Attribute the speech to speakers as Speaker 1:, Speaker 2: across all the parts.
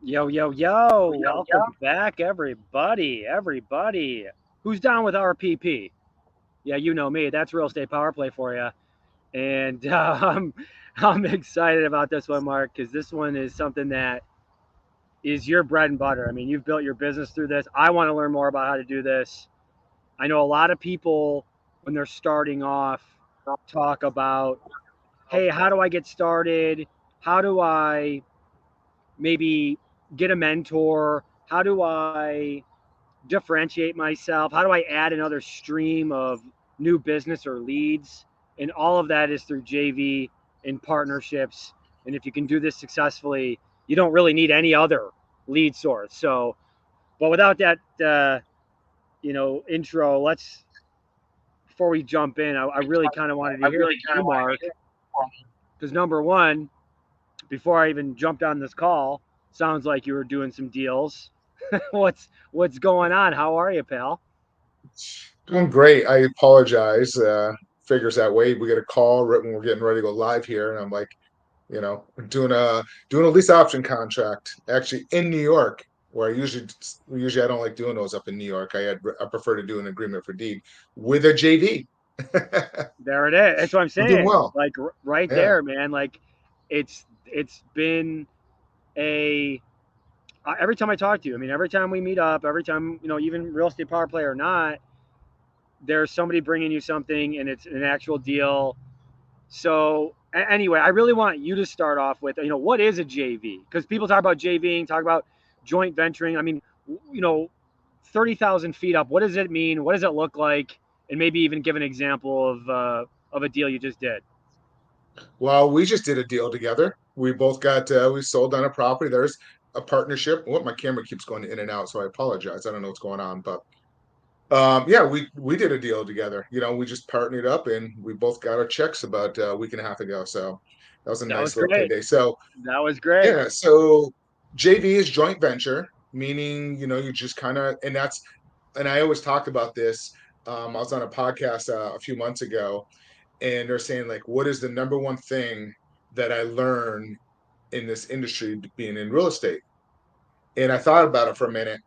Speaker 1: Yo, yo, yo. Welcome back, everybody. Everybody. Who's down with RPP? Yeah, you know me. That's real estate power play for you. And I'm excited about this one, Mark, because this one is something that is your bread and butter. I mean, you've built your business through this. I want to learn more about how to do this. I know a lot of people, when they're starting off, talk about, hey, how do I get started? How do I maybe get a mentor? How do I differentiate myself? How do I add another stream of new business or leads? And all of that is through JV and partnerships. And if you can do this successfully, you don't really need any other lead source. So, but without that, intro, let's before we jump in, I really kind of wanted to hear from you, Mark, because number one, before I even jumped on this call, sounds like you were doing some deals. What's going on? How are you, pal?
Speaker 2: Doing great. I apologize. Figures that way. We get a call right when we're getting ready to go live here, and I'm like, doing a lease option contract actually in New York, where I usually I don't like doing those up in New York. I prefer to do an agreement for deed with a JV.
Speaker 1: There it is. That's what I'm
Speaker 2: I'm doing
Speaker 1: saying.
Speaker 2: well.
Speaker 1: Like right
Speaker 2: Yeah.
Speaker 1: there, man. Like it's been a every time I talk to you. I mean, every time we meet up, every time even real estate power play or not, there's somebody bringing you something, and it's an actual deal. So anyway, I really want you to start off with what is a JV? Because people talk about JVing, talk about joint venturing. I mean, you know, 30,000 feet up. What does it mean? What does it look like? And maybe even give an example of a deal you just did.
Speaker 2: Well, we just did a deal together. We both got we sold on a property. There's a partnership. What my camera keeps going in and out, so I apologize. I don't know what's going on, but yeah, we did a deal together. We just partnered up and we both got our checks about a week and a half ago. So that was a
Speaker 1: That was
Speaker 2: nice little
Speaker 1: great.
Speaker 2: payday. So
Speaker 1: That was great.
Speaker 2: yeah, so JV is joint venture, meaning you just kind of and I always talk about this. I was on a podcast a few months ago, and they're saying like, what is the number one thing that I learned in this industry being in real estate? And I thought about it for a minute,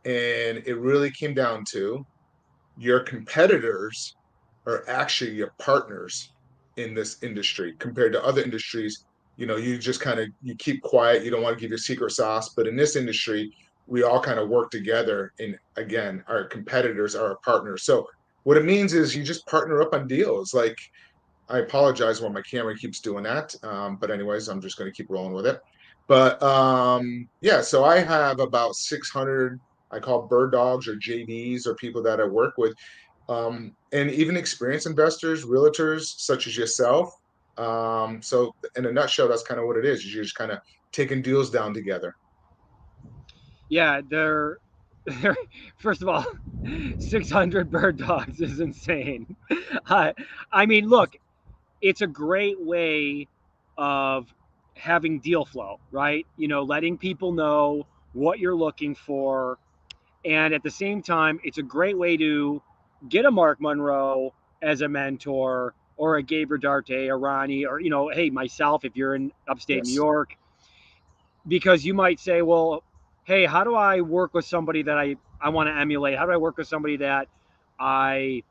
Speaker 2: and it really came down to your competitors are actually your partners in this industry compared to other industries. You just kind of you keep quiet, you don't want to give your secret sauce, but in this industry we all kind of work together, and again our competitors are our partners. So what it means is you just partner up on deals. Like, I apologize when my camera keeps doing that, but anyways, I'm just going to keep rolling with it. But yeah, so I have about 600, I call bird dogs or JDs, or people that I work with, and even experienced investors, realtors such as yourself. So in a nutshell, that's kind of what it is. You're just kind of taking deals down together.
Speaker 1: Yeah, they're first of all, 600 bird dogs is insane. I, I mean, look, it's a great way of having deal flow, right? Letting people know what you're looking for. And at the same time, it's a great way to get a Mark Monroe as a mentor or a Gabe Darte, a Ronnie, or, hey, myself, if you're in upstate New
Speaker 2: Yes.
Speaker 1: York, because you might say, well, hey, how do I work with somebody that I want to emulate? How do I work with somebody that I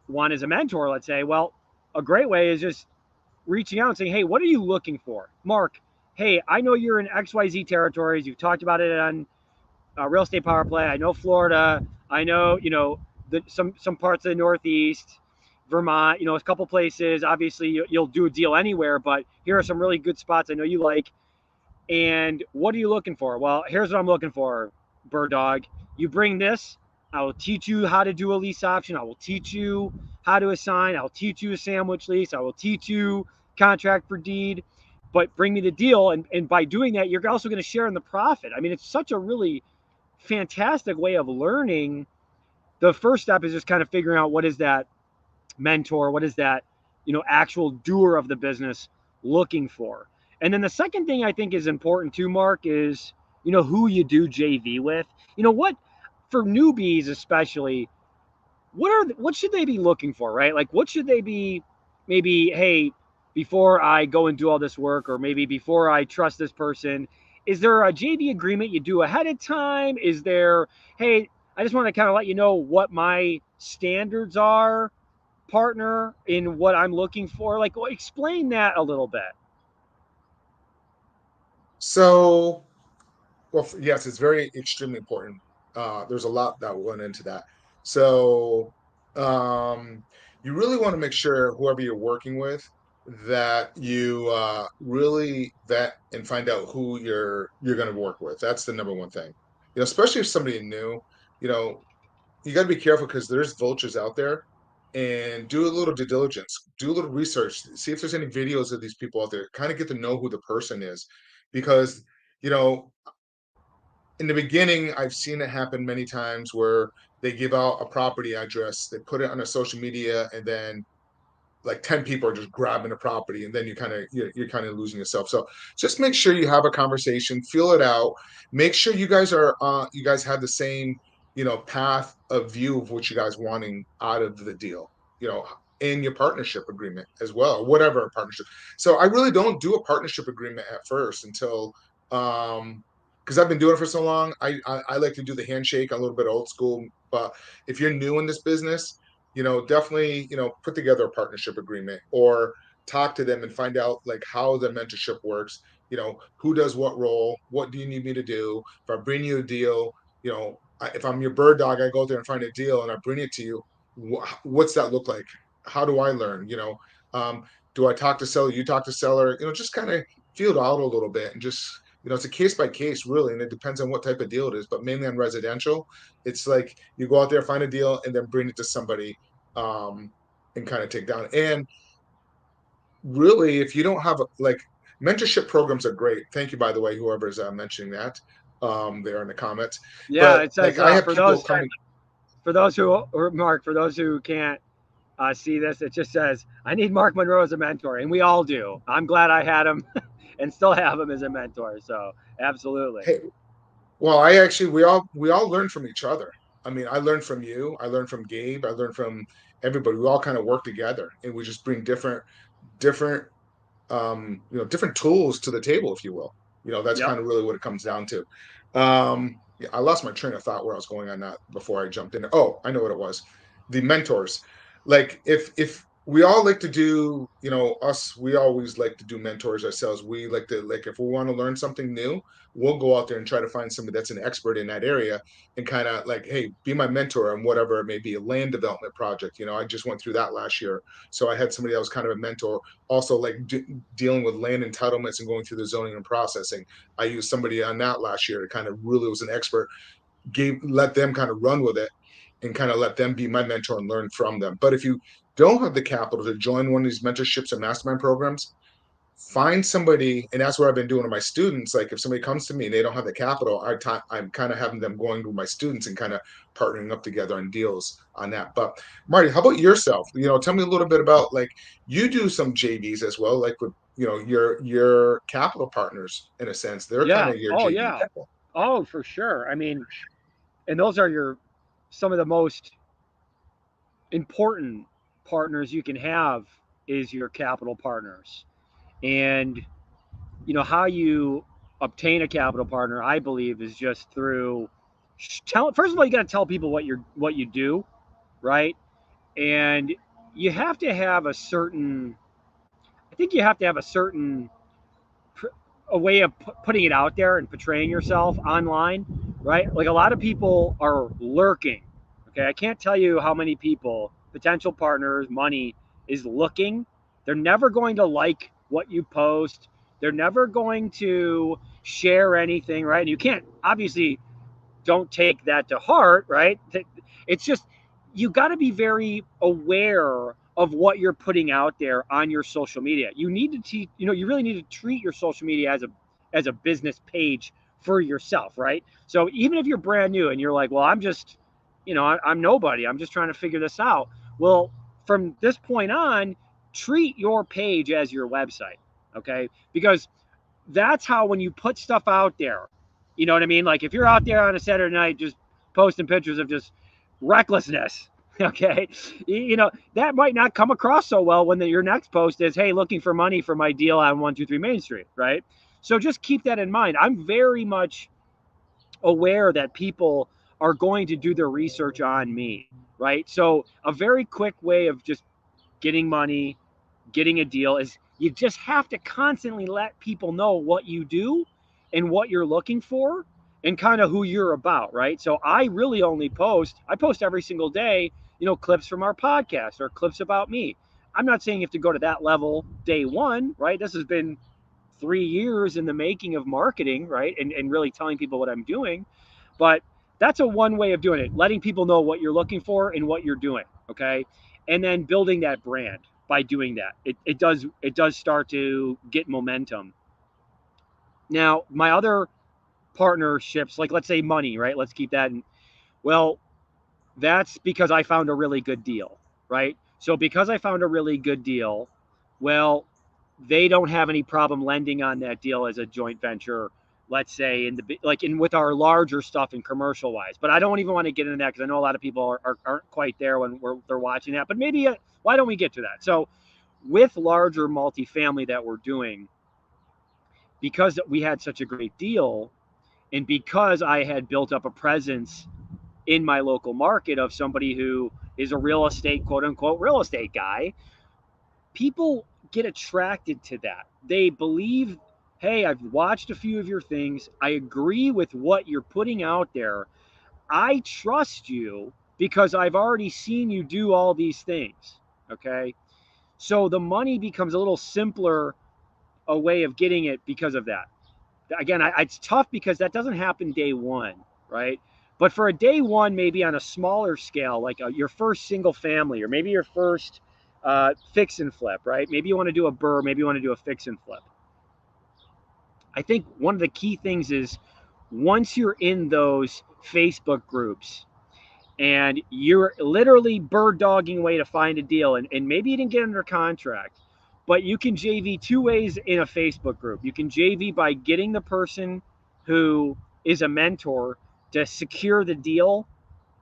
Speaker 1: want as a mentor, let's say? Well, a great way is just reaching out and saying, hey, what are you looking for? Mark, hey, I know you're in XYZ territories. You've talked about it on Real Estate Power Play. I know Florida. I know, some parts of the Northeast, Vermont, a couple places. Obviously, you'll do a deal anywhere, but here are some really good spots I know you like. And what are you looking for? Well, here's what I'm looking for, Bird Dog. You bring this, I will teach you how to do a lease option. I will teach you how to assign. I'll teach you a sandwich lease. I will teach you contract for deed. But bring me the deal. And by doing that, you're also going to share in the profit. I mean, it's such a really fantastic way of learning. The first step is just kind of figuring out what is that mentor, what is that, actual doer of the business looking for. And then the second thing I think is important too, Mark, is who you do JV with. What for newbies especially, what should they be looking for, right? Like what should they be maybe, hey, before I go and do all this work, or maybe before I trust this person, is there a JV agreement you do ahead of time? Is there, hey, I just want to kind of let you know what my standards are, partner, in what I'm looking for? Like, well, explain that a little bit.
Speaker 2: So, well, yes, it's very extremely important. There's a lot that went into that. So, um, you really want to make sure whoever you're working with that you really vet and find out who you're going to work with. That's the number one thing. Especially if somebody new, you know, you got to be careful because there's vultures out there, and do a little due diligence, do a little research, see if there's any videos of these people out there, kind of get to know who the person is, because you know in the beginning, I've seen it happen many times where they give out a property address, they put it on a social media, and then like 10 people are just grabbing the property, and then you're kind of losing yourself. So just make sure you have a conversation, feel it out, make sure you guys have the same path of view of what you guys wanting out of the deal, you know in your partnership agreement as well, whatever partnership. So I really don't do a partnership agreement at first until because I've been doing it for so long. I like to do the handshake, a little bit old school. But if you're new in this business, definitely, put together a partnership agreement, or talk to them and find out like how the mentorship works. Who does what role, what do you need me to do? If I bring you a deal, if I'm your bird dog, I go there and find a deal and I bring it to you. What's that look like? How do I learn? Um, do I talk to seller? You talk to seller? Just kind of feel it out a little bit, and just it's a case by case really, and it depends on what type of deal it is. But mainly on residential, it's like you go out there, find a deal, and then bring it to somebody, um, and kind of take down. And really, if you don't have like mentorship programs are great. Thank you, by the way, whoever's mentioning that there in the comments.
Speaker 1: Yeah,
Speaker 2: But
Speaker 1: it
Speaker 2: like
Speaker 1: says
Speaker 2: I have people coming.
Speaker 1: for those who, or Mark, for those who can't see this, it just says, I need Mark Monroe as a mentor, and we all do. I'm glad I had him and still have him as a mentor. So absolutely.
Speaker 2: Hey, well, I actually we all learn from each other. I mean, I learned from you, I learned from Gabe, I learned from everybody. We all kind of work together, and we just bring different different tools to the table, if you will. That's
Speaker 1: Yep.
Speaker 2: kind of really what it comes down to. Yeah, I lost my train of thought where I was going on that before I jumped in. Oh, I know what it was. The mentors. Like if we all like to do, we always like to do mentors ourselves. We like to, like, if we want to learn something new, we'll go out there and try to find somebody that's an expert in that area, and kind of like, hey, be my mentor on whatever it may be, a land development project. I just went through that last year. So I had somebody that was kind of a mentor, also like dealing with land entitlements and going through the zoning and processing. I used somebody on that last year to kind of really was an expert, let them kind of run with it, and kind of let them be my mentor and learn from them. But if you don't have the capital to join one of these mentorships and mastermind programs, find somebody. And that's what I've been doing to my students. Like if somebody comes to me and they don't have the capital, I'm kind of having them going to my students and kind of partnering up together on deals on that. But Marty, how about yourself? Tell me a little bit about, like, you do some JVs as well, like with your capital partners. In a sense, they're kind
Speaker 1: Yeah.
Speaker 2: of your
Speaker 1: Oh,
Speaker 2: JV
Speaker 1: yeah.
Speaker 2: people.
Speaker 1: Oh, for sure. I mean, and those are some of the most important partners you can have is your capital partners. And how you obtain a capital partner, I believe, is just through first of all, you got to tell people what you do, right? And you have to have a certain, I think you have to have a certain a way of putting it out there and portraying yourself online, right? Like a lot of people are lurking. Okay, I can't tell you how many people, potential partners, money is looking. They're never going to like what you post. They're never going to share anything, right? And you can't, obviously, don't take that to heart, right? It's just, you got to be very aware of what you're putting out there on your social media. You need to teach, you really need to treat your social media as a business page for yourself, right? So even if you're brand new and you're like, well, I'm just, I'm nobody, I'm just trying to figure this out. Well, from this point on, treat your page as your website, okay? Because that's how, when you put stuff out there, you know what I mean? Like if you're out there on a Saturday night just posting pictures of just recklessness, okay, that might not come across so well when your next post is, hey, looking for money for my deal on 123 Main Street, right? So just keep that in mind. I'm very much aware that people are going to do their research on me, right? So a very quick way of just getting money, getting a deal is you just have to constantly let people know what you do and what you're looking for and kind of who you're about, right? So I really only I post every single day, clips from our podcast or clips about me. I'm not saying you have to go to that level day one, right? This has been 3 years in the making of marketing, right? And really telling people what I'm doing. But that's a one way of doing it, letting people know what you're looking for and what you're doing. Okay. And then building that brand by doing that. It does start to get momentum. Now, my other partnerships, like let's say money, right? Let's keep that in. Well, that's because I found a really good deal, right? So because I found a really good deal, well, they don't have any problem lending on that deal as a joint venture, let's say in with our larger stuff and commercial wise. But I don't even want to get into that because I know a lot of people aren't quite there when they're watching that. But maybe why don't we get to that? So with larger multifamily that we're doing, because we had such a great deal, and because I had built up a presence in my local market of somebody who is a real estate, quote unquote, real estate guy, people get attracted to that. They believe, hey, I've watched a few of your things. I agree with what you're putting out there. I trust you because I've already seen you do all these things. Okay. So the money becomes a little simpler a way of getting it because of that. Again, it's tough because that doesn't happen day one, right? But for a day one, maybe on a smaller scale, like your first single family, or maybe your first fix and flip, right? Maybe you want to do a burr, maybe you want to do a fix and flip. I think one of the key things is once you're in those Facebook groups and you're literally bird dogging away to find a deal, and maybe you didn't get under contract, but you can JV two ways in a Facebook group. You can JV by getting the person who is a mentor to secure the deal,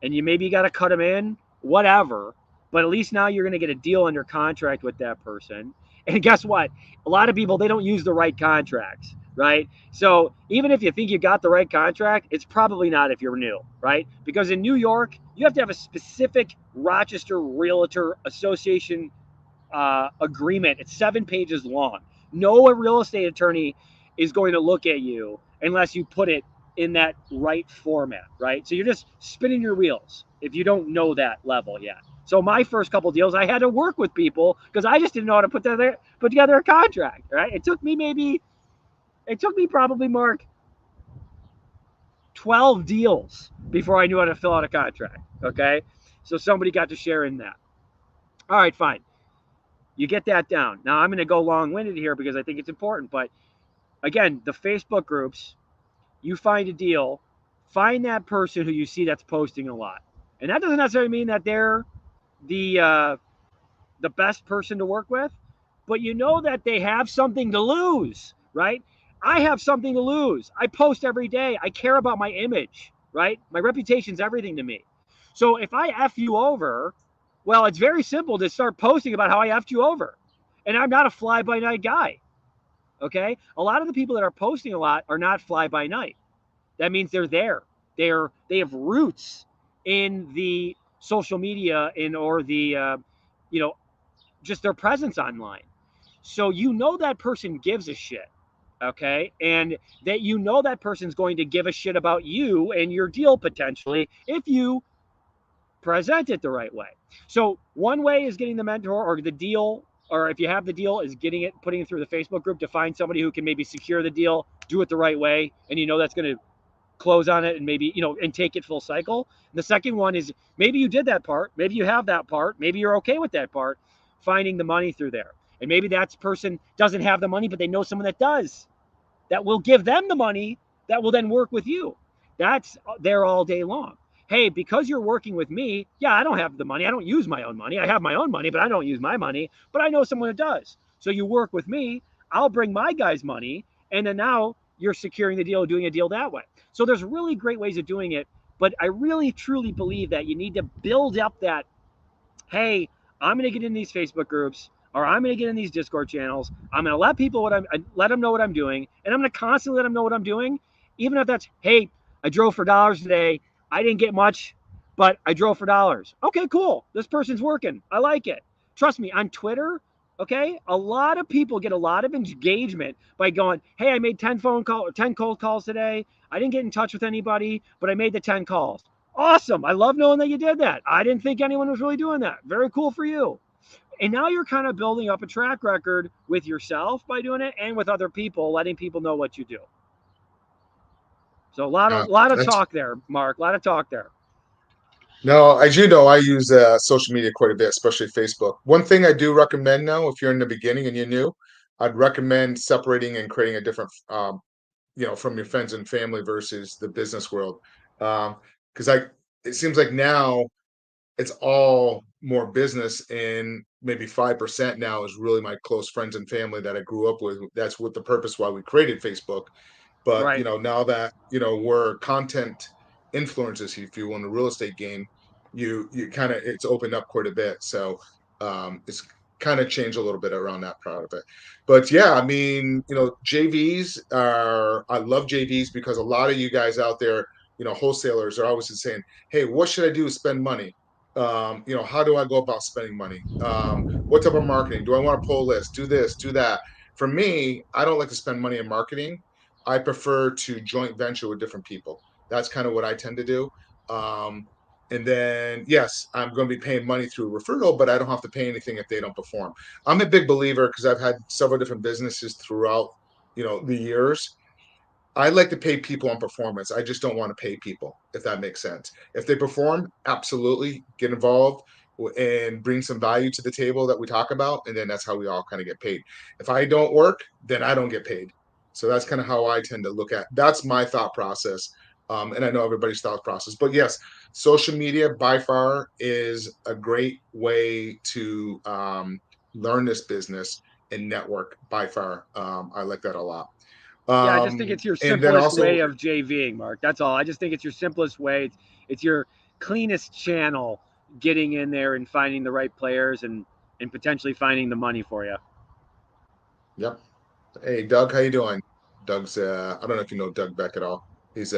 Speaker 1: and you maybe got to cut them in, whatever. But at least now you're going to get a deal under contract with that person. And guess what? A lot of people, they don't use the right contracts, right? So even if you think you got the right contract, it's probably not if you're new, right? Because in New York, you have to have a specific Rochester Realtor Association agreement. It's 7 pages long. No real estate attorney is going to look at you unless you put it in that right format, right? So you're just spinning your wheels if you don't know that level yet. So my first couple deals, I had to work with people because I just didn't know how to put together a contract, right? It took me probably, Mark, 12 deals before I knew how to fill out a contract, okay? So somebody got to share in that. All right, fine. You get that down. Now I'm going to go long-winded here because I think it's important, but again, the Facebook groups, you find a deal, find that person who you see that's posting a lot. And that doesn't necessarily mean that they're the best person to work with, but you know that they have something to lose, right? I have something to lose. I post every day. I care about my image, right? My reputation's everything to me. So if I F you over, well, it's very simple to start posting about how I F'd you over. And I'm not a fly-by-night guy, okay? A lot of the people that are posting a lot are not fly-by-night. That means they're there. They have roots in the social media or the just their presence online. So that person gives a shit, okay? And that that person's going to give a shit about you and your deal potentially if you present it the right way. So one way is getting the mentor or the deal, or if you have the deal, is putting it through the Facebook group to find somebody who can maybe secure the deal, do it the right way, and that's going to close on it and maybe, and take it full cycle. And the second one is maybe you did that part, maybe you have that part, maybe you're okay with that part, finding the money through there. And maybe that person doesn't have the money, but they know someone that does, that will give them the money that will then work with you. That's there all day long. Hey, because you're working with me, yeah, I don't have the money. I don't use my own money. I have my own money, but I don't use my money. But I know someone that does. So you work with me. I'll bring my guys money. And then now you're securing the deal, doing a deal that way. So there's really great ways of doing it. But I really, truly believe that you need to build up that, hey, I'm going to get in these Facebook groups. or I'm going to get in these Discord channels. I'm going to let people let them know what I'm doing, and I'm going to constantly let them know what I'm doing, even if that's, hey, I drove for dollars today. I didn't get much, but I drove for dollars. Okay, cool. This person's working. I like it. Trust me, on Twitter, okay, a lot of people get a lot of engagement by going, hey, I made 10 cold calls today. I didn't get in touch with anybody, but I made the 10 calls. Awesome. I love knowing that you did that. I didn't think anyone was really doing that. Very cool for you. And now you're kind of building up a track record with yourself by doing it and with other people, letting people know what you do. So a lot of
Speaker 2: That's
Speaker 1: talk there, Mark. A lot of talk there.
Speaker 2: no, as you know, I use social media quite a bit, especially Facebook. One thing I do recommend now, if you're in the beginning and you're new, I'd recommend separating and creating a different, from your friends and family versus the business world. Because it seems like now it's all more business, and maybe 5% now is really my close friends and family that I grew up with. That's what the purpose why we created Facebook. But
Speaker 1: Right.
Speaker 2: now that we're content influencers, if you will, in the real estate game, you kind of it's opened up quite a bit. So it's kind of changed a little bit around that part of it. But yeah, I mean, JVs are I love JVs because a lot of you guys out there, wholesalers are always saying, hey, what should I do to spend money? How do I go about spending money? What type of marketing? Do I want to pull list? Do this, do that. For me, I don't like to spend money in marketing. I prefer to joint venture with different people. That's kind of what I tend to do. Um, and then, yes, I'm going to be paying money through referral, but I don't have to pay anything if they don't perform. I'm a big believer because I've had several different businesses throughout, the years. I like to pay people on performance. I just don't want to pay people, if that makes sense. If they perform, absolutely get involved and bring some value to the table that we talk about. And then that's how we all kind of get paid. If I don't work, then I don't get paid. So that's kind of how I tend to look at. That's my thought process. And I know everybody's thought process, but yes, social media by far is a great way to learn this business and network by far. I like that a lot.
Speaker 1: Yeah, I just think it's your
Speaker 2: And then
Speaker 1: simplest
Speaker 2: also,
Speaker 1: way of JVing, Mark. That's all. I just think it's your simplest way. It's your cleanest channel getting in there and finding the right players and potentially finding the money for you.
Speaker 2: yep. Hey, Doug, how you doing? Doug's, I don't know if you know Doug Beck at all. He's,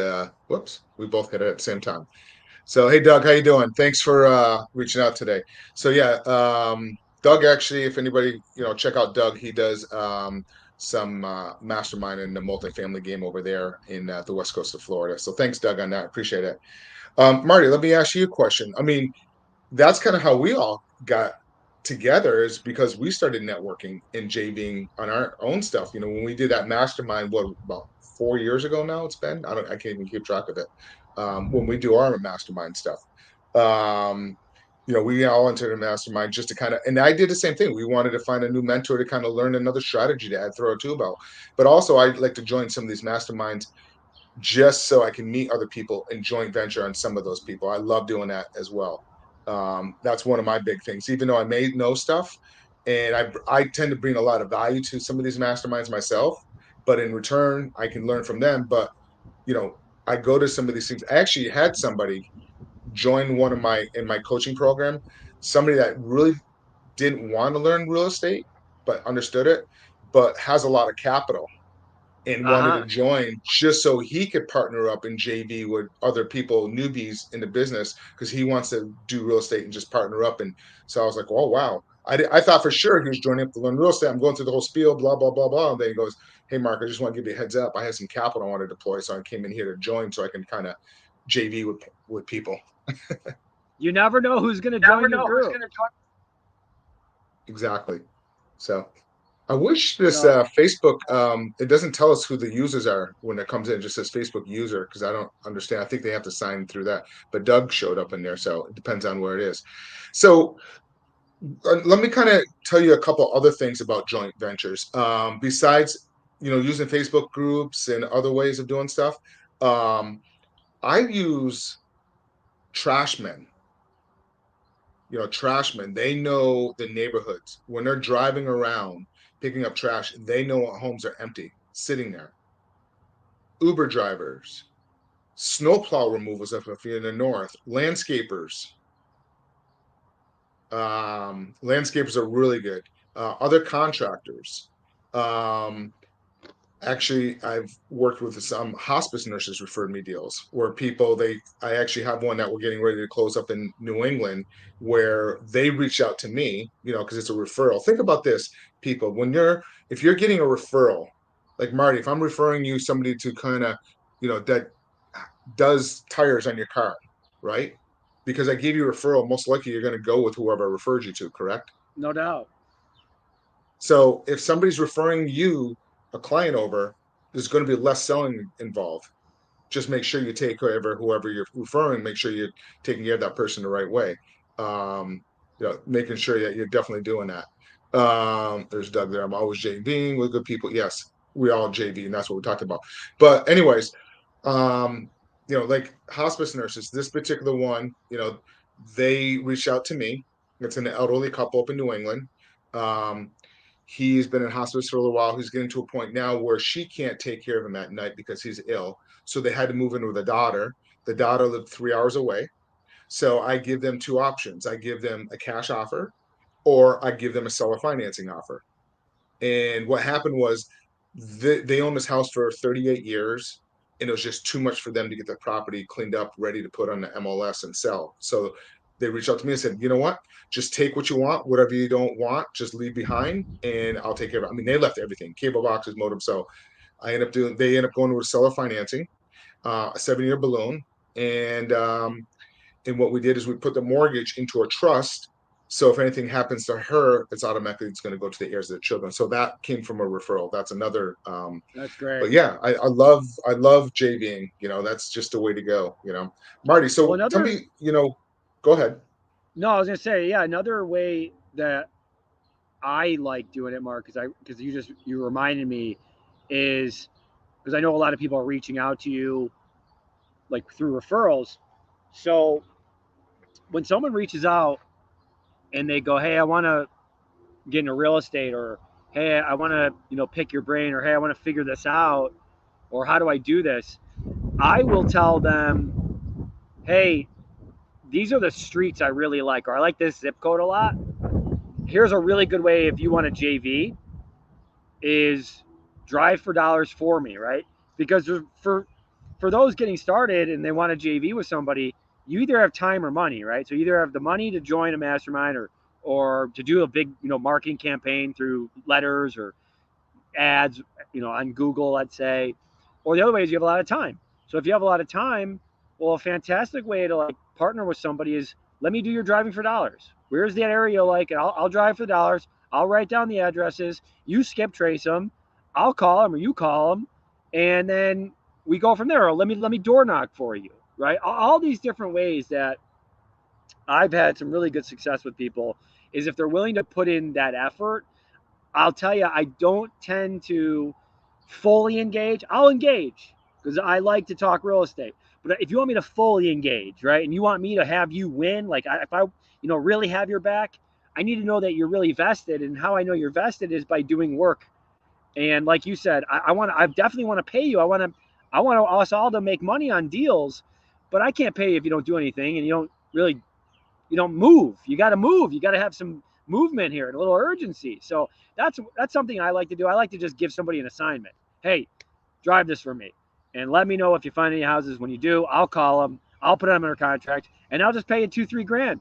Speaker 2: whoops, we both hit it at the same time. So, hey, Doug, how you doing? Thanks for reaching out today. So, yeah, Doug actually, if anybody, check out Doug. He does some mastermind in the multifamily game over there in the west coast of Florida. So, thanks, Doug, on that. Appreciate it. Marty, let me ask you a question. I mean, that's kind of how we all got together is because we started networking and JVing on our own stuff. When we did that mastermind, what about 4 years ago now? It's been I can't even keep track of it. When we do our mastermind stuff, um, we all entered a mastermind just to kind of, and I did the same thing. We wanted to find a new mentor to kind of learn another strategy to add throw our tool belt. But also, I'd like to join some of these masterminds just so I can meet other people and joint venture on some of those people. I love doing that as well. That's one of my big things. Even though I may know stuff, and I tend to bring a lot of value to some of these masterminds myself, but in return, I can learn from them. But you know, I go to some of these things. I actually had somebody join one of my in my coaching program, somebody that really didn't want to learn real estate, but understood it, but has a lot of capital and
Speaker 1: Uh
Speaker 2: wanted to
Speaker 1: huh.
Speaker 2: join just so he could partner up in JV with other people, newbies in the business, because he wants to do real estate and just partner up. And so I was like, oh, wow. I thought for sure he was joining up to learn real estate. I'm going through the whole spiel, blah, blah, blah, blah. And then he goes, hey, Mark, I just want to give you a heads up. I had some capital I want to deploy. So I came in here to join so I can kind of JV with people.
Speaker 1: You never know who's going to
Speaker 2: Never
Speaker 1: join your
Speaker 2: know who's
Speaker 1: group.
Speaker 2: going to join. Exactly. So I wish this
Speaker 1: So
Speaker 2: Facebook it doesn't tell us who the users are when it comes in. It just says Facebook user because I don't understand. I think they have to sign through that. But Doug showed up in there, so it depends on where it is. So let me kind of tell you a couple other things about joint ventures. Besides, using Facebook groups and other ways of doing stuff, um, I use Trashmen. Trashmen, they know the neighborhoods. When they're driving around picking up trash, they know what homes are empty, sitting there. Uber drivers, snowplow removals if you're in the north, landscapers. Landscapers are really good. other contractors. Actually, I've worked with some hospice nurses referred me deals where I actually have one that we're getting ready to close up in New England where they reach out to me, because it's a referral. Think about this, people, if you're getting a referral, like Marty, if I'm referring you somebody to kind of, that does tires on your car, right? Because I gave you a referral, most likely you're going to go with whoever I referred you to, correct?
Speaker 1: No doubt.
Speaker 2: So if somebody's referring you a client over, there's going to be less selling involved. Just make sure you take care of whoever you're referring. Make sure you're taking care of that person the right way. Making sure that you're definitely doing that. There's Doug there. I'm always JVing with good people. Yes, we all JV, and that's what we talked about. But anyways, like hospice nurses, this particular one, they reached out to me. It's an elderly couple up in New England. Um, He's been in hospice for a little while. He's getting to a point now where she can't take care of him at night because he's ill. So they had to move in with a daughter. The daughter lived 3 hours away. So I give them two options. I give them a cash offer or I give them a seller financing offer. And what happened was they owned this house for 38 years, and it was just too much for them to get the property cleaned up, ready to put on the MLS and sell. So they reached out to me and said, you know what? Just take what you want, whatever you don't want, just leave behind, and I'll take care of it. I mean, they left everything, cable boxes, modem. So they end up going with seller financing, a 7-year balloon. And what we did is we put the mortgage into a trust. So if anything happens to her, it's going to go to the heirs of the children. So that came from a referral. That's another.
Speaker 1: That's great.
Speaker 2: But yeah, I love JVing. That's just the way to go. Marty.
Speaker 1: Well,
Speaker 2: So tell me. Go ahead.
Speaker 1: no, I was gonna say, yeah, another way that I like doing it, Mark, because you reminded me, is because I know a lot of people are reaching out to you like through referrals. So when someone reaches out and they go, "Hey, I want to get into real estate," or "Hey, I want to pick your brain," or "Hey, I want to figure this out," or "How do I do this?" I will tell them, "Hey, these are the streets I really like, or I like this zip code a lot. Here's a really good way if you want a JV is drive for dollars for me," right? Because for those getting started and they want a JV with somebody, you either have time or money, right? So you either have the money to join a mastermind or to do a big marketing campaign through letters or ads on Google, let's say, or the other way is you have a lot of time. So if you have a lot of time, well, a fantastic way to like partner with somebody is let me do your driving for dollars. Where's that area you like? And I'll drive for dollars. I'll write down the addresses. You skip trace them. I'll call them or you call them, and then we go from there. Or let me door knock for you, right? All these different ways that I've had some really good success with people is if they're willing to put in that effort. I'll tell you, I don't tend to fully engage. I'll engage because I like to talk real estate. But if you want me to fully engage, right, and you want me to have you win, like if I really have your back, I need to know that you're really vested. And how I know you're vested is by doing work. And like you said, I definitely want to pay you. I want us all to make money on deals, but I can't pay you if you don't do anything and you don't move. You got to move. You got to have some movement here and a little urgency. So that's something I like to do. I like to just give somebody an assignment. Hey, drive this for me, and let me know if you find any houses. When you do, I'll call them. I'll put them under contract, and I'll just pay you 2-3 grand.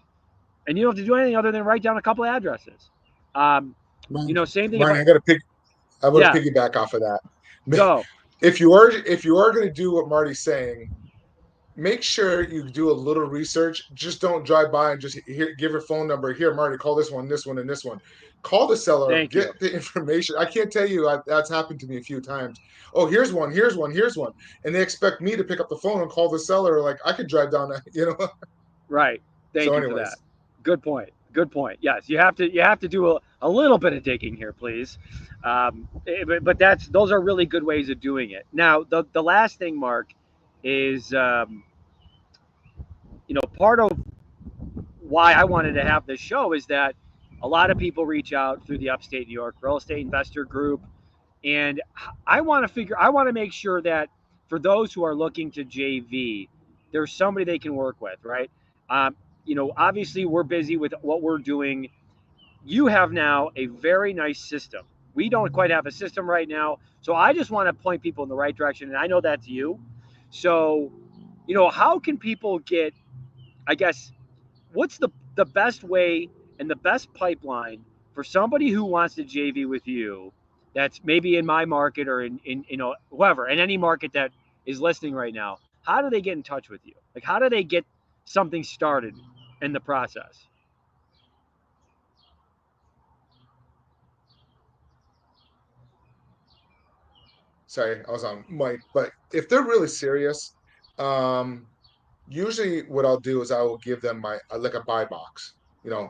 Speaker 1: And you don't have to do anything other than write down a couple of addresses. Um, Same thing.
Speaker 2: Marty, I want to
Speaker 1: Yeah,
Speaker 2: piggyback off of that.
Speaker 1: go.
Speaker 2: If you are going to do what Marty's saying, make sure you do a little research. Just don't drive by and just give your phone number. Here, Marty, call this one, and this one. Call the seller,
Speaker 1: Thank you.
Speaker 2: get the information. I can't tell you that's happened to me a few times. Oh, here's one, here's one, here's one, and they expect me to pick up the phone and call the seller. Like I could drive down that.
Speaker 1: Right.
Speaker 2: So,
Speaker 1: Thank you for that.
Speaker 2: anyways,
Speaker 1: Good point. Good point. Yes, you have to do a little bit of digging here, please. But those are really good ways of doing it. Now, the last thing, Mark, is part of why I wanted to have this show is that a lot of people reach out through the Upstate New York Real Estate Investor Group, and I want to make sure that for those who are looking to JV, there's somebody they can work with, right? Obviously we're busy with what we're doing you have now a very nice system. We don't quite have a system right now. So I just want to point people in the right direction. And I know that's you. So, how can people get, I guess, what's the best way and the best pipeline for somebody who wants to JV with you that's maybe in my market or in whoever, in any market that is listening right now? How do they get in touch with you? Like, how do they get something started in the process?
Speaker 2: Sorry, I was on mic. But if they're really serious, um, usually what I'll do is I will give them my like a buy box.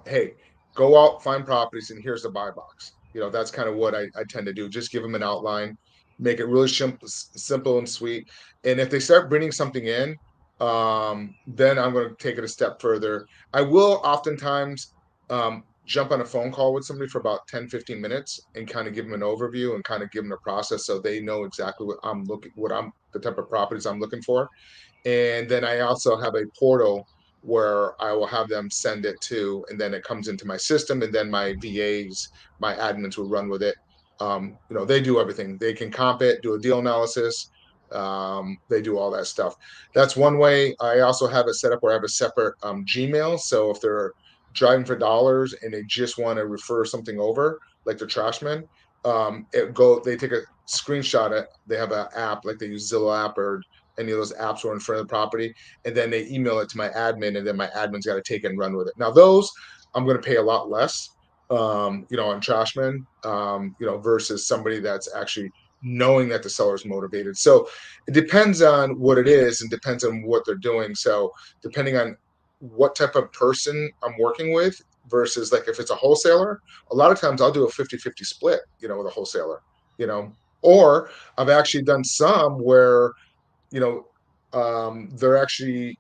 Speaker 2: Hey, go out, find properties, and here's the buy box. That's kind of what I tend to do. Just give them an outline, make it really simple and sweet. And if they start bringing something in, then I'm going to take it a step further. I will oftentimes jump on a phone call with somebody for about 10, 15 minutes and kind of give them an overview and kind of give them a process so they know exactly the type of properties I'm looking for. And then I also have a portal where I will have them send it to, and then it comes into my system, and then my VAs, my admins will run with it. They do everything. They can comp it, do a deal analysis. They do all that stuff. That's one way. I also have it set up where I have a separate Gmail. So if they're driving for dollars and they just want to refer something over, like the Trashman, they take a screenshot. They have an app like they use Zillow app or any of those apps were in front of the property, and then they email it to my admin, and then my admin's got to take it and run with it. Now those I'm going to pay a lot less, on Trashman, versus somebody that's actually knowing that the seller's motivated. So it depends on what it is and depends on what they're doing. So depending on what type of person I'm working with versus like if it's a wholesaler, a lot of times I'll do a 50-50 split, with a wholesaler, you know, or I've actually done some where you know, they're actually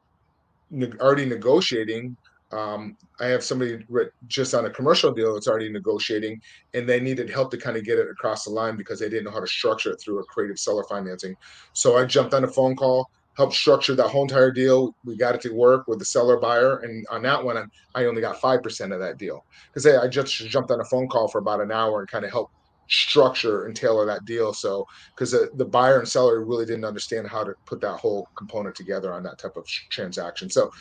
Speaker 2: already negotiating. I have somebody just on a commercial deal that's already negotiating, and they needed help to kind of get it across the line because they didn't know how to structure it through a creative seller financing. So I jumped on a phone call, helped structure that whole entire deal. We got it to work with the seller buyer, and on that one, I only got 5% of that deal because I just jumped on a phone call for about an hour and kind of helped structure and tailor that deal. So because the buyer and seller really didn't understand how to put that whole component together on that type of transaction. So,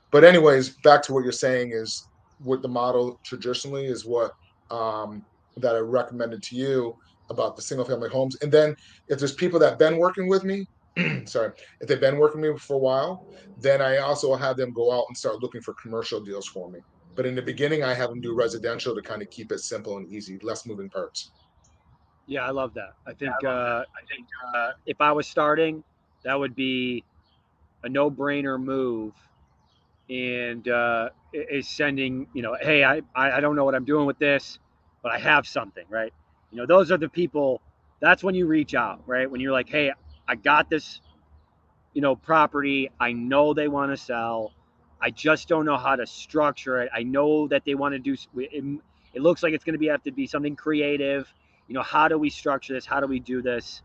Speaker 2: but anyways, back to what you're saying is what the model traditionally is what that I recommended to you about the single family homes. And then if there's people that have been working with me, sorry, if they've been working with me for a while, then I also have them go out and start looking for commercial deals for me. But in the beginning, I have them do residential to kind of keep it simple and easy, less moving parts.
Speaker 1: Yeah, I love that. I think if I was starting, that would be a no-brainer move, and is sending, hey, I don't know what I'm doing with this, but I have something, right? Those are the people. That's when you reach out, right? When you're like, hey, I got this, property. I know they want to sell. I just don't know how to structure it. I know that they want to do. It looks like it's going to have to be something creative. How do we structure this? How do we do this?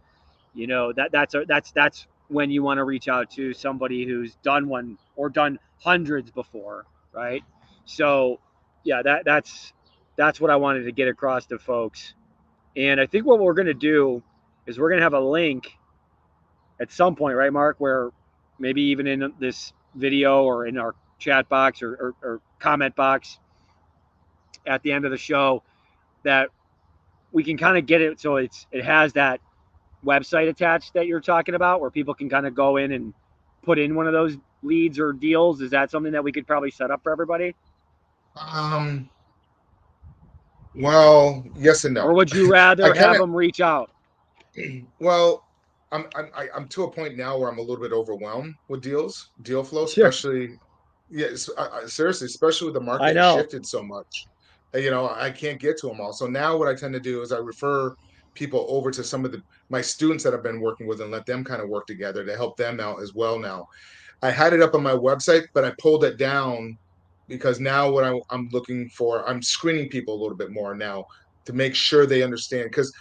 Speaker 1: That's when you want to reach out to somebody who's done one or done hundreds before, right? So, yeah, that's what I wanted to get across to folks. And I think what we're going to do is we're going to have a link at some point, right, Mark, where maybe even in this video or in our chat box or comment box at the end of the show that we can kind of get it so it has that website attached that you're talking about where people can kind of go in and put in one of those leads or deals. Is that something that we could probably set up for everybody?
Speaker 2: Um, well, yes and no.
Speaker 1: Or would you
Speaker 2: I
Speaker 1: rather
Speaker 2: kind
Speaker 1: have
Speaker 2: of
Speaker 1: them reach out?
Speaker 2: well, I'm to a point now where I'm a little bit overwhelmed with deal flow,
Speaker 1: Sure.
Speaker 2: especially yes, seriously, especially with the
Speaker 1: I
Speaker 2: market has
Speaker 1: know.
Speaker 2: shifted so much. I can't get to them all. So now what I tend to do is I refer people over to some of my students that I've been working with and let them kind of work together to help them out as well now. I had it up on my website, but I pulled it down because now what I'm looking for, I'm screening people a little bit more now to make sure they understand. Because,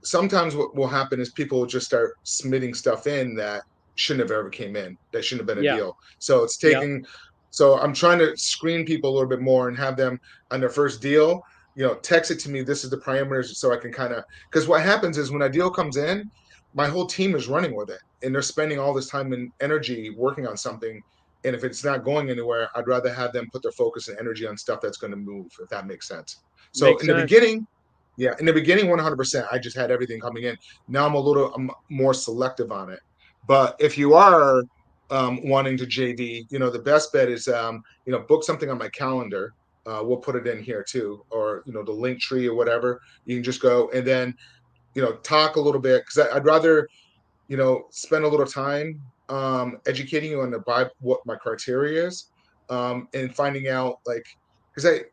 Speaker 2: sometimes what will happen is people will just start submitting stuff in that shouldn't have ever came in, that shouldn't have been a
Speaker 1: Yeah.
Speaker 2: deal. So so I'm trying to screen people a little bit more and have them on their first deal. text it to me. This is the parameters, so I can kind of, because what happens is when a deal comes in, my whole team is running with it, and they're spending all this time and energy working on something. And if it's not going anywhere, I'd rather have them put their focus and energy on stuff that's going to move, if that makes sense. So
Speaker 1: Makes
Speaker 2: in the
Speaker 1: sense.
Speaker 2: beginning, yeah, in the beginning, 100%, I just had everything coming in. Now I'm more selective on it. But if you are wanting to JV, the best bet is, book something on my calendar. We'll put it in here too, or, the link tree or whatever. You can just go and then, talk a little bit, because I'd rather, spend a little time educating you on what my criteria is, and finding out, like, because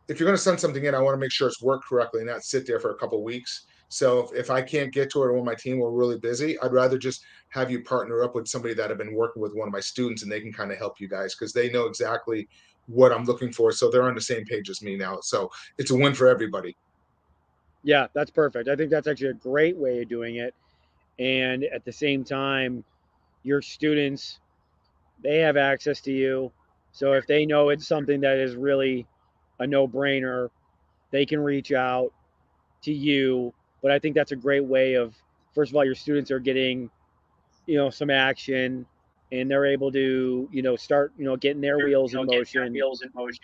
Speaker 2: if you're going to send something in, I want to make sure it's worked correctly and not sit there for a couple of weeks. So if I can't get to it, or when my team we're really busy, I'd rather just have you partner up with somebody that I've been working with, one of my students, and they can kind of help you guys, because they know exactly what I'm looking for. So they're on the same page as me now. So it's a win for everybody.
Speaker 1: Yeah, that's perfect. I think that's actually a great way of doing it. And at the same time, your students, they have access to you. So if they know it's something that is really a no brainer, they can reach out to you. But I think that's a great way of, first of all, your students are getting, some action, and they're able to, start, getting their wheels in motion.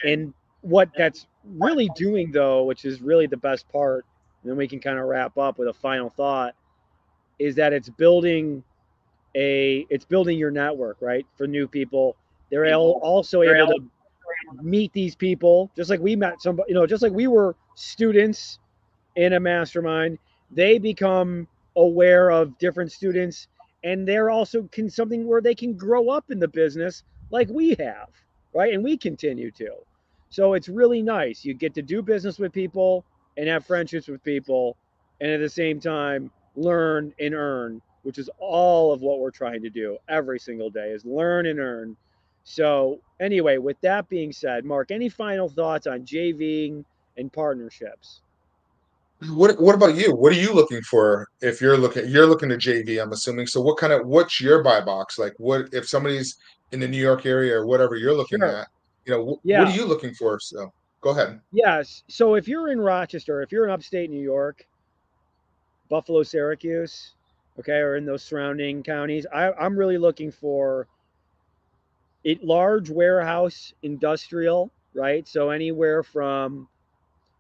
Speaker 1: And what that's really doing, though, which is really the best part, and then we can kind of wrap up with a final thought, is that it's building your network, right? For new people, they're also able to meet these people, just like we met somebody, just like we were students in a mastermind. They become aware of different students, and they're also something where they can grow up in the business like we have, right? And we continue to. So it's really nice. You get to do business with people and have friendships with people, and at the same time learn and earn, which is all of what we're trying to do every single day, is learn and earn. So anyway, with that being said, Mark, any final thoughts on JVing and partnerships?
Speaker 2: What about you? What are you looking for if you're looking to JV, I'm assuming. So what's your buy box? Like, what if somebody's in the New York area or whatever you're looking
Speaker 1: Sure.
Speaker 2: at, what are
Speaker 1: Yeah.
Speaker 2: you looking for? So go ahead.
Speaker 1: Yes. So if you're in Rochester, if you're in upstate New York, Buffalo, Syracuse, okay, or in those surrounding counties, I'm really looking for a large warehouse industrial, right? So anywhere from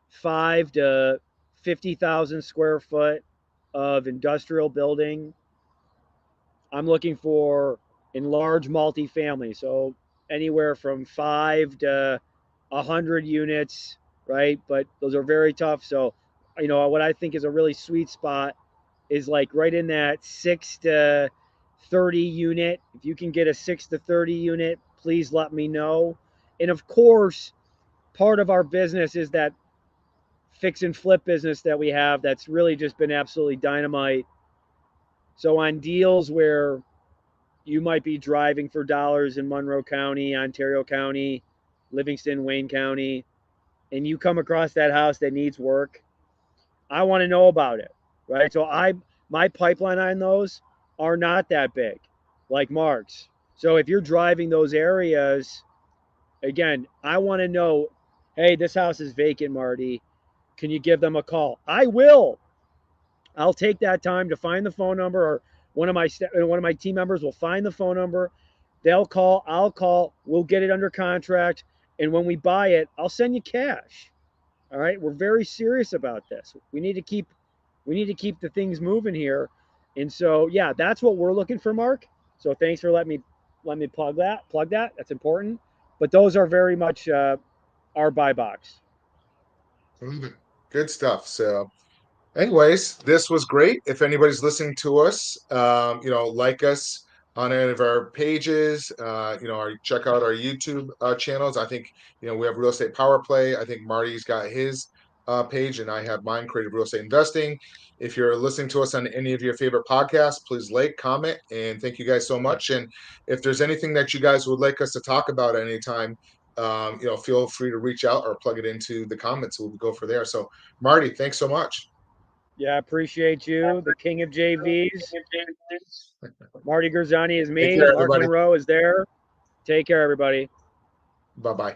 Speaker 1: 5 to 50,000 square foot of industrial building. I'm looking for in large multifamily, so anywhere from 5 to 100 units, right? But those are very tough. So, what I think is a really sweet spot is like right in that 6 to 30 unit. If you can get a 6 to 30 unit, please let me know. And of course, part of our business is that fix and flip business that we have that's really just been absolutely dynamite. So on deals where you might be driving for dollars in Monroe County, Ontario County, Livingston, Wayne County, and you come across that house that needs work, I want to know about it, right? So my pipeline on those are not that big, like Mark's. So if you're driving those areas, again, I want to know, hey, this house is vacant, Marty. Can you give them a call? I will. I'll take that time to find the phone number, or one of my team members will find the phone number. They'll call, I'll call, we'll get it under contract, and when we buy it, I'll send you cash. All right, we're very serious about this. We need to keep the things moving here, and so yeah, that's what we're looking for, Mark. So thanks for letting me plug that. Plug that. That's important. But those are very much our buy box.
Speaker 2: Good stuff. So anyways, this was great. If anybody's listening to us, like us on any of our pages, check out our YouTube channels. I think, we have Real Estate Power Play. I think Marty's got his page, and I have mine, Creative Real Estate Investing. If you're listening to us on any of your favorite podcasts, please like, comment, and thank you guys so much. And if there's anything that you guys would like us to talk about at any time, feel free to reach out or plug it into the comments. We'll go for there. So, Marty, thanks so much.
Speaker 1: Yeah, I appreciate you, the king of JVs. Marty Gurzani is
Speaker 2: Take
Speaker 1: me.
Speaker 2: care,
Speaker 1: Mark
Speaker 2: everybody.
Speaker 1: Monroe is there. Take care, everybody.
Speaker 2: Bye bye.